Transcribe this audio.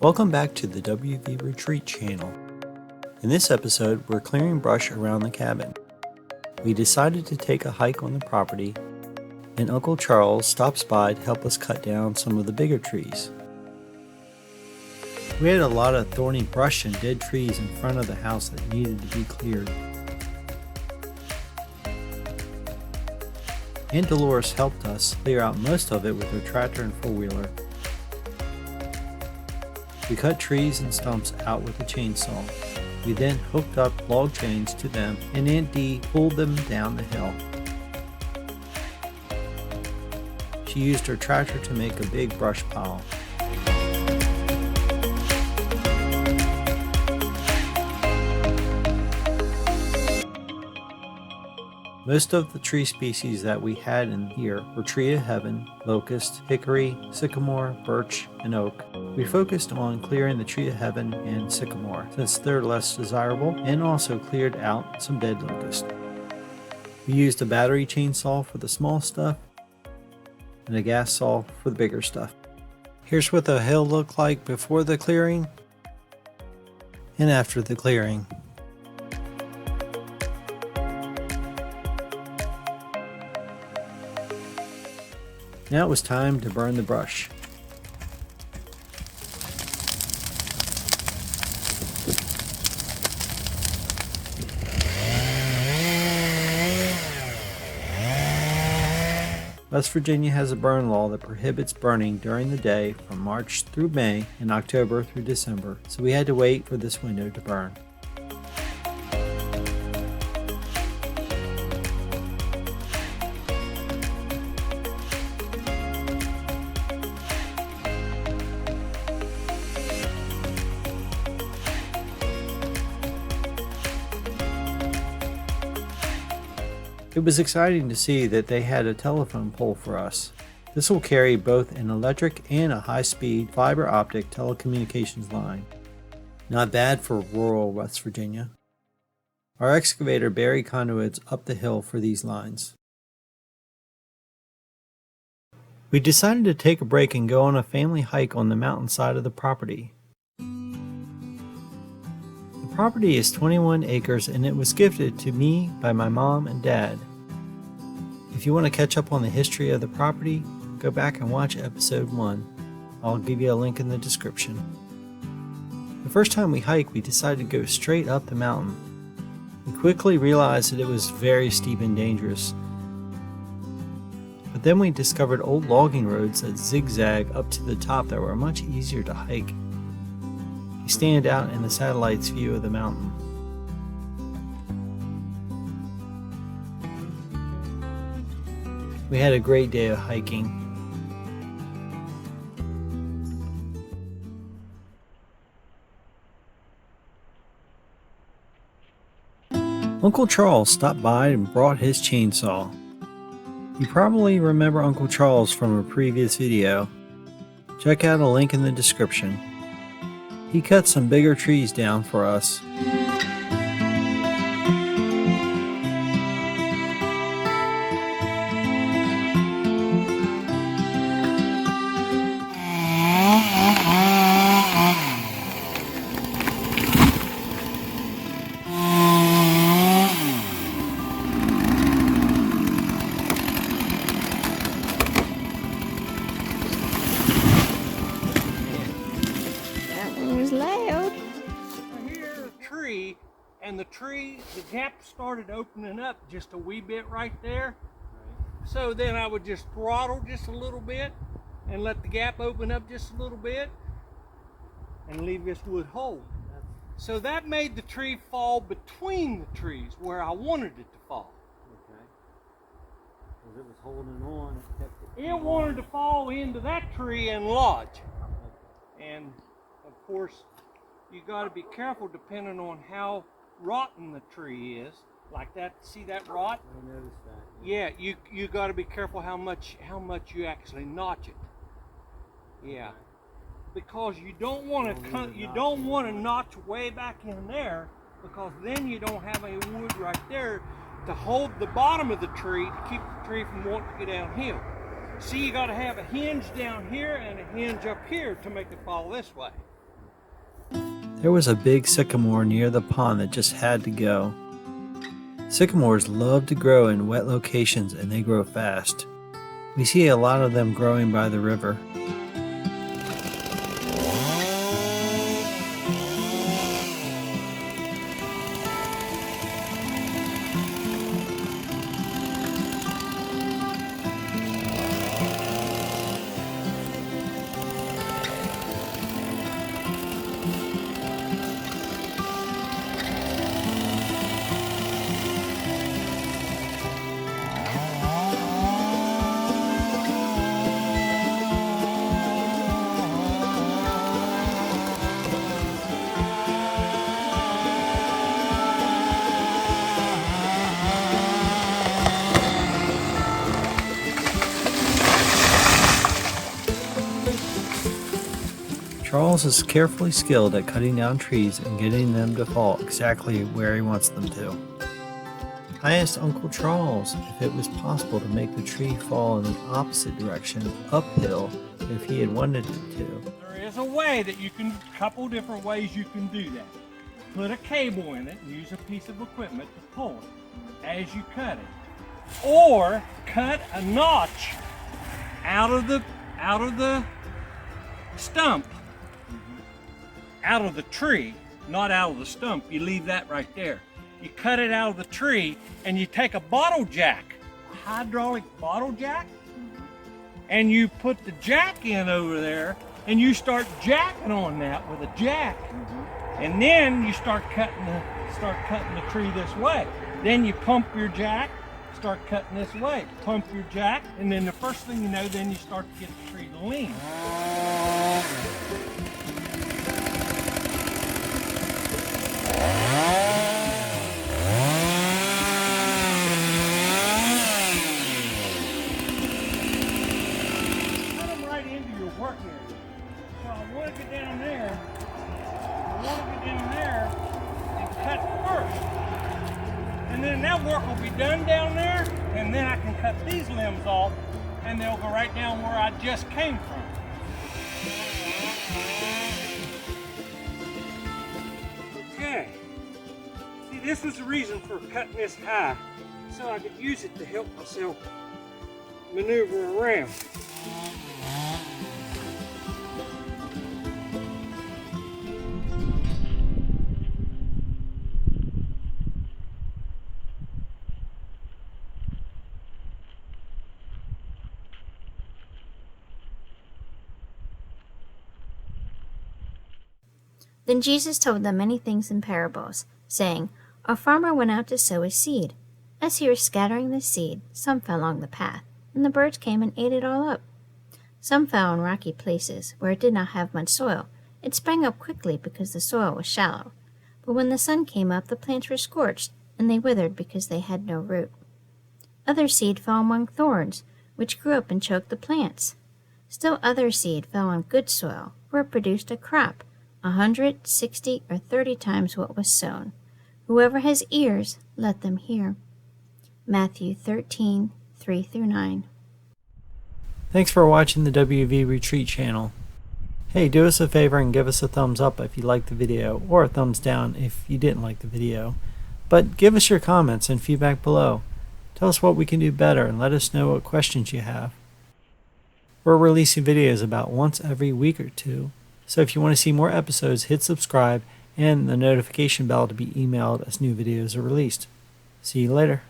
Welcome back to the WV Retreat channel. In this episode, we're clearing brush around the cabin. We decided to take a hike on the property, and Uncle Charles stops by to help us cut down some of the bigger trees. We had a lot of thorny brush and dead trees in front of the house that needed to be cleared. Aunt Dolores helped us clear out most of it with her tractor and four-wheeler. We cut trees and stumps out with a chainsaw. We then hooked up log chains to them and Aunt Dee pulled them down the hill. She used her tractor to make a big brush pile. Most of the tree species that we had in here were tree of heaven, locust, hickory, sycamore, birch, and oak. We focused on clearing the tree of heaven and sycamore since they're less desirable, and also cleared out some dead locust. We used a battery chainsaw for the small stuff and a gas saw for the bigger stuff. Here's what the hill looked like before the clearing and after the clearing. Now it was time to burn the brush. West Virginia has a burn law that prohibits burning during the day from March through May and October through December, so we had to wait for this window to burn. It was exciting to see that they had a telephone pole for us. This will carry both an electric and a high-speed fiber optic telecommunications line. Not bad for rural West Virginia. Our excavator buried conduits up the hill for these lines. We decided to take a break and go on a family hike on the mountainside of the property. The property is 21 acres and it was gifted to me by my mom and dad. If you want to catch up on the history of the property, go back and watch episode 1. I'll give you a link in the description. The first time we hiked, we decided to go straight up the mountain. We quickly realized that it was very steep and dangerous. But then we discovered old logging roads that zigzag up to the top that were much easier to hike. They stand out in the satellite's view of the mountain. We had a great day of hiking. Uncle Charles stopped by and brought his chainsaw. You probably remember Uncle Charles from a previous video. Check out a link in the description. He cut some bigger trees down for us. And the gap started opening up just a wee bit right there. So then I would just throttle just a little bit and let the gap open up just a little bit and leave this wood hold. So that made the tree fall between the trees where I wanted it to fall. Okay. Because it was holding on, it kept it wanted to fall into that tree and lodge. Okay. And of course, you got to be careful depending on how rotten the tree is, like that. See that rot? I noticed that. Yeah, you got to be careful how much you actually notch it. Yeah, because you don't want to notch way back in there, because then you don't have any wood right there to hold the bottom of the tree to keep the tree from wanting to go downhill. See, you got to have a hinge down here and a hinge up here to make it fall this way. There was a big sycamore near the pond that just had to go. Sycamores love to grow in wet locations and they grow fast. We see a lot of them growing by the river. Charles is carefully skilled at cutting down trees and getting them to fall exactly where he wants them to. I asked Uncle Charles if it was possible to make the tree fall in the opposite direction, uphill, if he had wanted it to. There is a way that you can, couple different ways you can do that. Put a cable in it and use a piece of equipment to pull it as you cut it. Or cut a notch out of the stump, out of the tree, not out of the stump. You leave that right there. You cut it out of the tree and you take a bottle jack, a hydraulic bottle jack, and you put the jack in over there and you start jacking on that with a jack. And then you start cutting the tree this way. Then you pump your jack, start cutting this way. Pump your jack, and then the first thing you know, then you start to get the tree to lean. Cut them right into your work area. So I want to get down there. And cut first. And then that work will be done down there, and then I can cut these limbs off, and they'll go right down where I just came from. Okay. See, this is the reason for cutting this high, so I could use it to help myself maneuver around. Then Jesus told them many things in parables, saying, A farmer went out to sow his seed. As he was scattering the seed, some fell along the path, and the birds came and ate it all up. Some fell in rocky places, where it did not have much soil. It sprang up quickly because the soil was shallow. But when the sun came up, the plants were scorched, and they withered because they had no root. Other seed fell among thorns, which grew up and choked the plants. Still other seed fell on good soil, where it produced a crop, 100, 60, or 30 times what was sown. Whoever has ears, let them hear. Matthew 13, 3-9. Thanks for watching the WV Retreat channel. Hey, do us a favor and give us a thumbs up if you liked the video, or a thumbs down if you didn't like the video. But give us your comments and feedback below. Tell us what we can do better and let us know what questions you have. We're releasing videos about once every week or two. So if you want to see more episodes, hit subscribe and the notification bell to be emailed as new videos are released. See you later.